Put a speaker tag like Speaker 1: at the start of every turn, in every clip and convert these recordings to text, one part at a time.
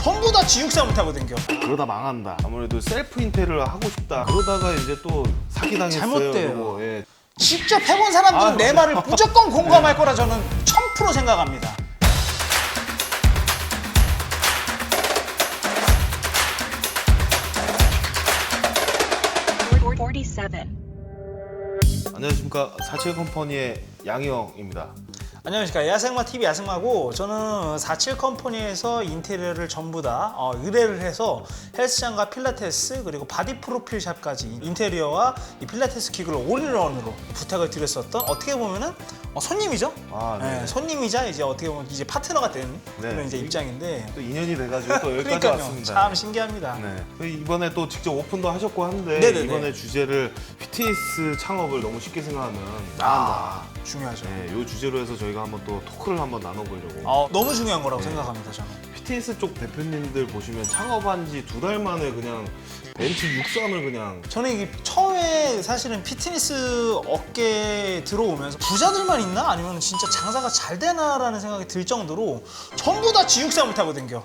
Speaker 1: 전부 다 지육상을 타고 댕겨.
Speaker 2: 그러다 망한다. 아무래도 셀프 인테리어를 하고 싶다. 그러다가 이제 또 사기당했어요.
Speaker 1: 잘못돼요.
Speaker 2: 그리고, 예.
Speaker 1: 직접 해본 사람들은 내 말을 무조건 공감할 거라 저는 1000% 생각합니다.
Speaker 2: 안녕하십니까. 47 컴퍼니의 양희영입니다.
Speaker 1: 안녕하십니까. 야생마 TV 야생마고, 저는 47 컴퍼니에서 인테리어를 전부 다 의뢰를 해서 헬스장과 필라테스 그리고 바디 프로필 샵까지 인테리어와 이 필라테스 기구를 올인원으로 부탁을 드렸었던, 어떻게 보면은 손님이죠.
Speaker 2: 네.
Speaker 1: 손님이자 이제 어떻게 보면 이제 파트너가 된 그런 이제 입장인데,
Speaker 2: 또 인연이 돼가지고 또 여기까지
Speaker 1: 그러니까요.
Speaker 2: 왔습니다.
Speaker 1: 참 신기합니다.
Speaker 2: 네. 이번에 또 직접 오픈도 하셨고 하는데,
Speaker 1: 네네네.
Speaker 2: 이번에 주제를 피트니스 창업을 너무 쉽게 생각하면 나간다.
Speaker 1: 중요하죠.
Speaker 2: 네, 이 주제로 해서 저희가 한번 또 토크를 한번 나눠보려고.
Speaker 1: 너무 중요한 거라고 생각합니다, 저는.
Speaker 2: 피트니스 쪽 대표님들 보시면 창업한 지 2달 만에 그냥 벤치 63을 그냥.
Speaker 1: 저는 이게 처음에 사실은 피트니스 업계에 들어오면서 부자들만 있나? 아니면 진짜 장사가 잘 되나라는 생각이 들 정도로 전부 다 지육삼을 타고 댕겨.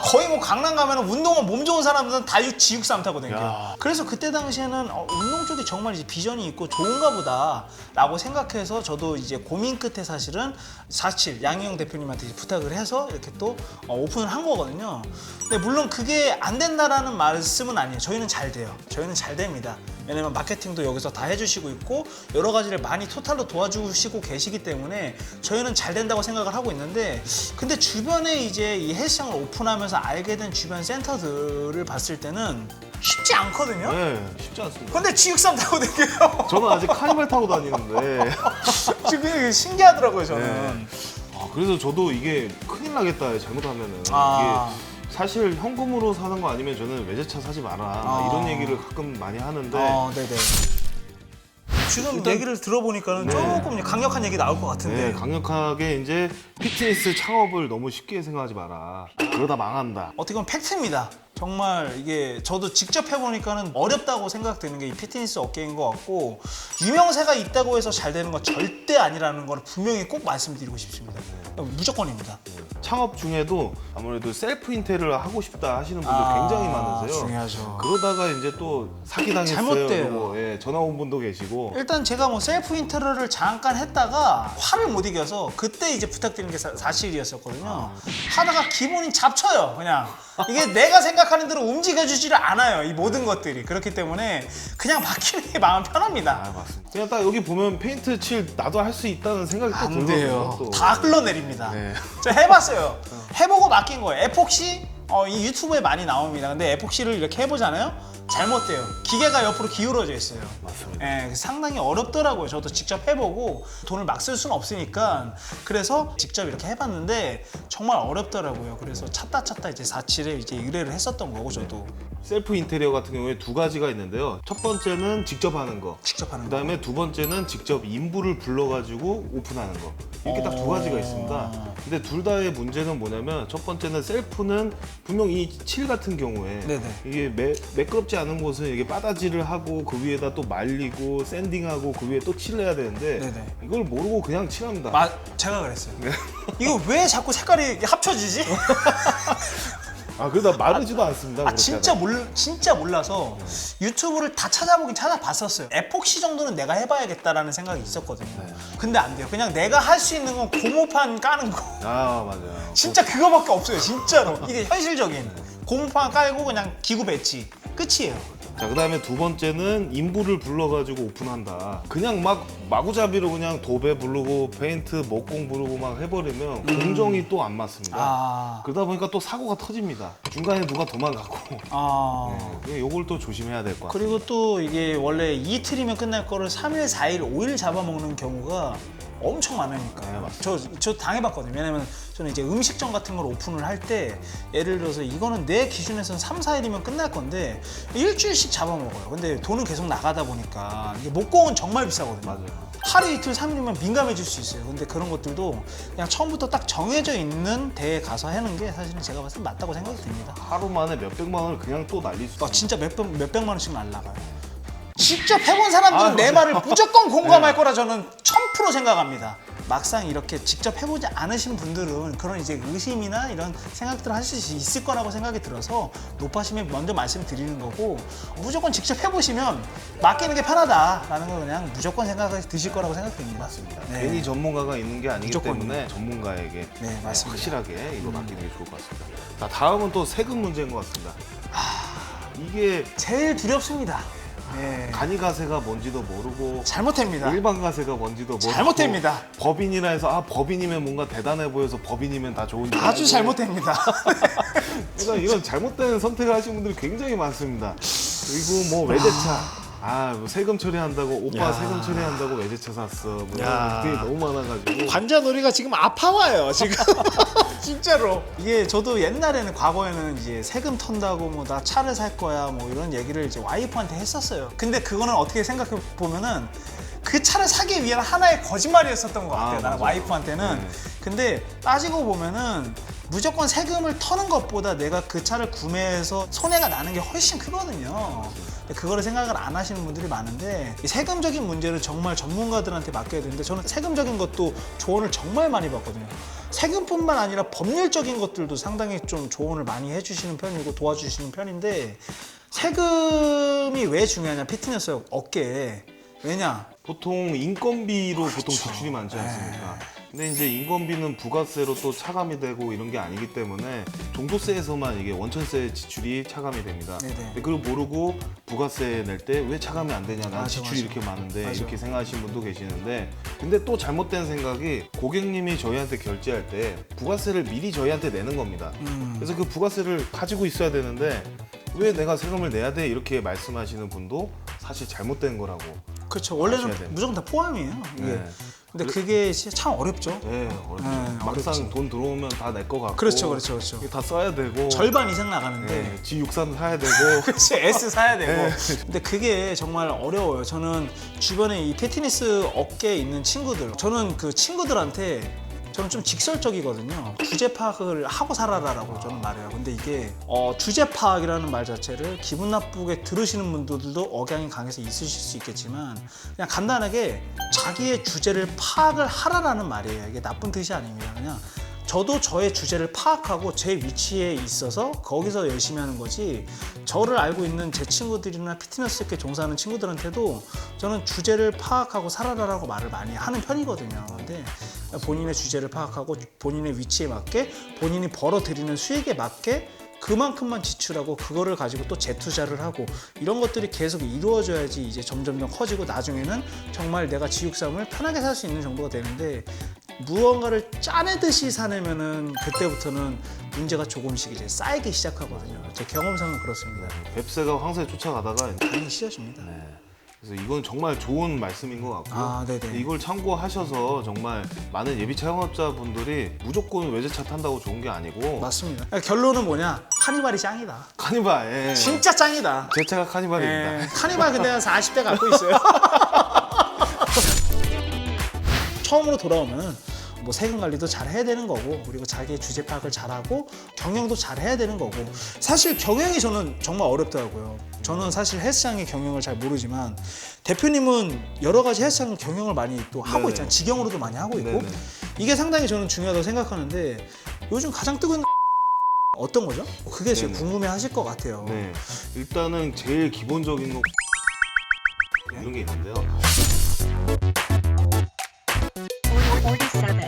Speaker 1: 거의 뭐 강남 가면 운동은 몸 좋은 사람들은 다 지육삼 타고 댕겨.
Speaker 2: 야.
Speaker 1: 그래서 그때 당시에는 운동 쪽이 정말 이제 비전이 있고 좋은가 보다 라고 생각해서, 저도 이제 고민 끝에 사실은 47 양희영 대표님한테 부탁을 해서 이렇게 또 오픈을 한 거거든요. 근데 물론 그게 안 된다라는 말씀은 아니에요. 저희는 잘 돼요. 저희는 잘 됩니다. 왜냐면 마케팅도 여기서 다 해주시고 있고 여러 가지를 많이 토탈로 도와주시고 계시기 때문에 저희는 잘 된다고 생각을 하고 있는데, 근데 주변에 이제 이 헬스장을 오픈하면서 알게 된 주변 센터들을 봤을 때는 쉽지 않거든요.
Speaker 2: 네, 쉽지 않습니다.
Speaker 1: 근데 지육삼 타고 다녀요.
Speaker 2: 저는 아직 카니발 타고 다니는데.
Speaker 1: 지금 신기하더라고요, 저는.
Speaker 2: 그래서 저도 이게 큰일 나겠다, 잘못하면은. 이게 사실 현금으로 사는 거 아니면 저는 외제차 사지 마라, 막 이런 얘기를 가끔 많이 하는데.
Speaker 1: 네네. 지금 얘기를 들어보니까는 조금 강력한 얘기 나올 것 같은데.
Speaker 2: 네, 강력하게 이제 피트니스 창업을 너무 쉽게 생각하지 마라. 그러다 망한다.
Speaker 1: 어떻게 보면 팩트입니다. 정말 이게 저도 직접 해보니까는 어렵다고 생각되는 게 이 피트니스 업계인 것 같고, 유명세가 있다고 해서 잘 되는 건 절대 아니라는 걸 분명히 꼭 말씀드리고 싶습니다. 무조건입니다.
Speaker 2: 창업 중에도 아무래도 셀프 인테리어를 하고 싶다 하시는 분들 굉장히 많으세요.
Speaker 1: 중요하죠.
Speaker 2: 그러다가 이제 또 사기당했어요.
Speaker 1: 잘못돼요.
Speaker 2: 그리고, 예, 전화 온 분도 계시고.
Speaker 1: 일단 제가 뭐 셀프 인테리어를 잠깐 했다가 화를 못 이겨서 그때 이제 부탁드린 게 사실이었었거든요. 하다가 기본이 잡쳐요, 그냥. 이게 내가 생각하는 대로 움직여주지를 않아요, 이 모든 것들이. 그렇기 때문에 그냥 맡기는 게 마음 편합니다.
Speaker 2: 맞습니다. 그냥 딱 여기 보면 페인트 칠 나도 할 수 있다는 생각이 또
Speaker 1: 안
Speaker 2: 들거든요.
Speaker 1: 돼요.
Speaker 2: 또.
Speaker 1: 다 흘러내립니다.
Speaker 2: 네.
Speaker 1: 저 해봤어요. 해보고 맡긴 거예요. 에폭시 이 유튜브에 많이 나옵니다. 근데 에폭시를 이렇게 해보잖아요. 잘못돼요. 기계가 옆으로 기울어져 있어요.
Speaker 2: 맞습니다.
Speaker 1: 예, 상당히 어렵더라고요. 저도 직접 해보고 돈을 막 쓸 수는 없으니까. 그래서 직접 이렇게 해봤는데 정말 어렵더라고요. 그래서 찾다 이제 47에 이제 의뢰를 했었던 거고, 저도.
Speaker 2: 셀프 인테리어 같은 경우에 두 가지가 있는데요. 첫 번째는 직접 하는 거.
Speaker 1: 직접 하는 거.
Speaker 2: 그다음에 두 번째는 직접 인부를 불러가지고 오픈하는 거. 이렇게 딱 두 가지가 있습니다. 근데 둘 다의 문제는 뭐냐면, 첫 번째는 셀프는 분명 이 칠 같은 경우에
Speaker 1: 네네.
Speaker 2: 이게 매끄럽지 않은 곳은 이게 바다질을 하고 그 위에다 또 말리고 샌딩하고 그 위에 또 칠을 해야 되는데,
Speaker 1: 네네.
Speaker 2: 이걸 모르고 그냥 칠합니다.
Speaker 1: 제가 그랬어요. 이거 왜 자꾸 색깔이 이렇게 합쳐지지?
Speaker 2: 그러다 마르지도 않습니다. 그렇게
Speaker 1: 진짜 몰라서 유튜브를 다 찾아봤었어요. 에폭시 정도는 내가 해봐야겠다라는 생각이 있었거든요. 근데 안 돼요. 그냥 내가 할 수 있는 건 고무판 까는 거.
Speaker 2: 맞아요.
Speaker 1: 진짜 그거밖에 없어요, 진짜로. 이게 현실적인. 고무판 깔고 그냥 기구 배치. 끝이에요.
Speaker 2: 자, 그다음에 두 번째는 인부를 불러가지고 오픈한다. 그냥 막 마구잡이로 그냥 도배 부르고 페인트 목공 부르고 막 해버리면 공정이 또 안 맞습니다. 그러다 보니까 또 사고가 터집니다. 중간에 누가 도망가고. 네, 요걸 또 조심해야 될 것 같아요.
Speaker 1: 그리고 또 이게 원래 이틀이면 끝날 거를 3일, 4일, 5일 잡아먹는 경우가 엄청 많으니까.
Speaker 2: 네, 맞습니다.
Speaker 1: 저 당해봤거든요. 왜냐면 저는 이제 음식점 같은 걸 오픈을 할 때, 예를 들어서 이거는 내 기준에서는 3, 4일이면 끝날 건데 일주일씩 잡아먹어요. 근데 돈은 계속 나가다 보니까 이게 목공은 정말 비싸거든요.
Speaker 2: 맞아요.
Speaker 1: 하루 이틀 3일이면 민감해질 수 있어요. 근데 그런 것들도 그냥 처음부터 딱 정해져 있는 데에 가서 하는 게 사실은 제가 봤을 때 맞다고 생각이 듭니다.
Speaker 2: 하루 만에 몇백만 원을 그냥 또 날릴 수 있어요.
Speaker 1: 진짜 몇백만 원씩 날라가요. 직접 해본 사람들은 내 말을 무조건 공감할 거라 저는 1000% 생각합니다. 막상 이렇게 직접 해보지 않으신 분들은 그런 이제 의심이나 이런 생각들을 하실 수 있을 거라고 생각이 들어서 높아심에 먼저 말씀드리는 거고, 무조건 직접 해보시면 맡기는 게 편하다라는 걸 그냥 무조건 생각을 드실 거라고 생각됩니다.
Speaker 2: 맞습니다.
Speaker 1: 네.
Speaker 2: 괜히 전문가가 있는 게 아니기
Speaker 1: 무조건.
Speaker 2: 때문에 전문가에게
Speaker 1: 네, 맞습니다.
Speaker 2: 확실하게 이거 맡기는 게 좋을 것 같습니다. 자, 다음은 또 세금 문제인 것 같습니다. 이게
Speaker 1: 제일 두렵습니다. 네.
Speaker 2: 간이가세가 뭔지도 모르고
Speaker 1: 잘못됩니다.
Speaker 2: 일반 가세가 뭔지도 모르고
Speaker 1: 잘못됩니다.
Speaker 2: 법인이라 해서 법인이면 뭔가 대단해 보여서 법인이면 다 좋은 줄
Speaker 1: 아주
Speaker 2: 알고.
Speaker 1: 잘못됩니다.
Speaker 2: 그러니까 이런 잘못된 선택을 하신 분들이 굉장히 많습니다. 그리고 뭐 외제차 뭐 세금 처리한다고 오빠
Speaker 1: 야.
Speaker 2: 세금 처리한다고 외제차 샀어 뭐
Speaker 1: 야.
Speaker 2: 이런 것들이 너무 많아가지고
Speaker 1: 관자놀이가 지금 아파와요 지금. 진짜로. 이게 저도 옛날에는 과거에는 이제 세금 턴다고 뭐 나 차를 살 거야 뭐 이런 얘기를 이제 와이프한테 했었어요. 근데 그거는 어떻게 생각해 보면은 그 차를 사기 위한 하나의 거짓말이었었던 것 같아요. 나는
Speaker 2: 맞아.
Speaker 1: 와이프한테는.
Speaker 2: 네.
Speaker 1: 근데 따지고 보면은 무조건 세금을 터는 것보다 내가 그 차를 구매해서 손해가 나는 게 훨씬 크거든요. 근데 그거를 생각을 안 하시는 분들이 많은데, 이 세금적인 문제를 정말 전문가들한테 맡겨야 되는데, 저는 세금적인 것도 조언을 정말 많이 받거든요. 세금뿐만 아니라 법률적인 것들도 상당히 좀 조언을 많이 해주시는 편이고 도와주시는 편인데, 세금이 왜 중요하냐, 피트니스 업계에. 왜냐?
Speaker 2: 보통 인건비로 보통 지출이 많지 않습니까? 근데 이제 인건비는 부가세로 또 차감이 되고 이런 게 아니기 때문에 종부세에서만 이게 원천세 지출이 차감이 됩니다.
Speaker 1: 네네.
Speaker 2: 근데 그걸 모르고 부가세 낼 때 왜 차감이 안 되냐, 난
Speaker 1: 맞아,
Speaker 2: 지출이
Speaker 1: 맞아.
Speaker 2: 이렇게 많은데
Speaker 1: 맞아.
Speaker 2: 이렇게 생각하시는 분도 계시는데, 근데 또 잘못된 생각이 고객님이 저희한테 결제할 때 부가세를 미리 저희한테 내는 겁니다. 그래서 그 부가세를 가지고 있어야 되는데 왜 내가 세금을 내야 돼? 이렇게 말씀하시는 분도 사실 잘못된 거라고.
Speaker 1: 그렇죠.
Speaker 2: 아셔야
Speaker 1: 원래는
Speaker 2: 됩니다.
Speaker 1: 무조건 다 포함이에요. 이게.
Speaker 2: 네.
Speaker 1: 근데 그게 진짜 참 어렵죠.
Speaker 2: 네, 어렵죠. 막상
Speaker 1: 어렵지.
Speaker 2: 돈 들어오면 다 내 거 같고.
Speaker 1: 그렇죠, 그렇죠, 그렇죠.
Speaker 2: 이게 다 써야 되고.
Speaker 1: 절반 이상 나가는데.
Speaker 2: 네, G63 사야 되고.
Speaker 1: 그렇지, S 사야 되고.
Speaker 2: 네.
Speaker 1: 근데 그게 정말 어려워요. 저는 주변에 이 피트니스 업계에 있는 친구들, 저는 그 친구들한테 저는 좀 직설적이거든요. 주제 파악을 하고 살아라라고 저는 말해요. 근데 이게 주제 파악이라는 말 자체를 기분 나쁘게 들으시는 분들도 억양이 강해서 있으실 수 있겠지만, 그냥 간단하게 자기의 주제를 파악을 하라라는 말이에요. 이게 나쁜 뜻이 아닙니다. 그냥 저도 저의 주제를 파악하고 제 위치에 있어서 거기서 열심히 하는 거지, 저를 알고 있는 제 친구들이나 피트니스에 종사하는 친구들한테도 저는 주제를 파악하고 살아라라고 말을 많이 하는 편이거든요. 근데 본인의 주제를 파악하고 본인의 위치에 맞게 본인이 벌어들이는 수익에 맞게 그만큼만 지출하고 그거를 가지고 또 재투자를 하고 이런 것들이 계속 이루어져야지 이제 점점점 커지고 나중에는 정말 내가 지육삼을 편하게 살 수 있는 정도가 되는데, 무언가를 짜내듯이 사내면은 그때부터는 문제가 조금씩 이제 쌓이기 시작하거든요. 제 경험상은 그렇습니다.
Speaker 2: 뱁새가 황새 쫓아가다가.
Speaker 1: 당연히 씌어집니다.
Speaker 2: 그래서 이건 정말 좋은 말씀인 것 같고요.
Speaker 1: 네네.
Speaker 2: 이걸 참고하셔서 정말 많은 예비 차용업자분들이 무조건 외제차 탄다고 좋은 게 아니고.
Speaker 1: 맞습니다. 결론은 뭐냐? 카니발이 짱이다.
Speaker 2: 카니발. 예.
Speaker 1: 진짜 짱이다.
Speaker 2: 제 차가 카니발입니다.
Speaker 1: 카니발 근데 한 40대 갖고 있어요. 처음으로 돌아오면 뭐 세금 관리도 잘 해야 되는 거고, 그리고 자기의 주제 파악을 잘하고 경영도 잘 해야 되는 거고. 사실 경영이 저는 정말 어렵더라고요. 저는 사실 헬스장의 경영을 잘 모르지만 대표님은 여러 가지 헬스장 경영을 많이 또 하고
Speaker 2: 네네.
Speaker 1: 있잖아요. 직영으로도 많이 하고 있고.
Speaker 2: 네네.
Speaker 1: 이게 상당히 저는 중요하다고 생각하는데, 요즘 가장 뜨거운 어떤 거죠? 그게 지금
Speaker 2: 네네.
Speaker 1: 궁금해 하실 것 같아요.
Speaker 2: 네. 일단은 제일 기본적인 거 이런 게 있는데요.
Speaker 3: 47.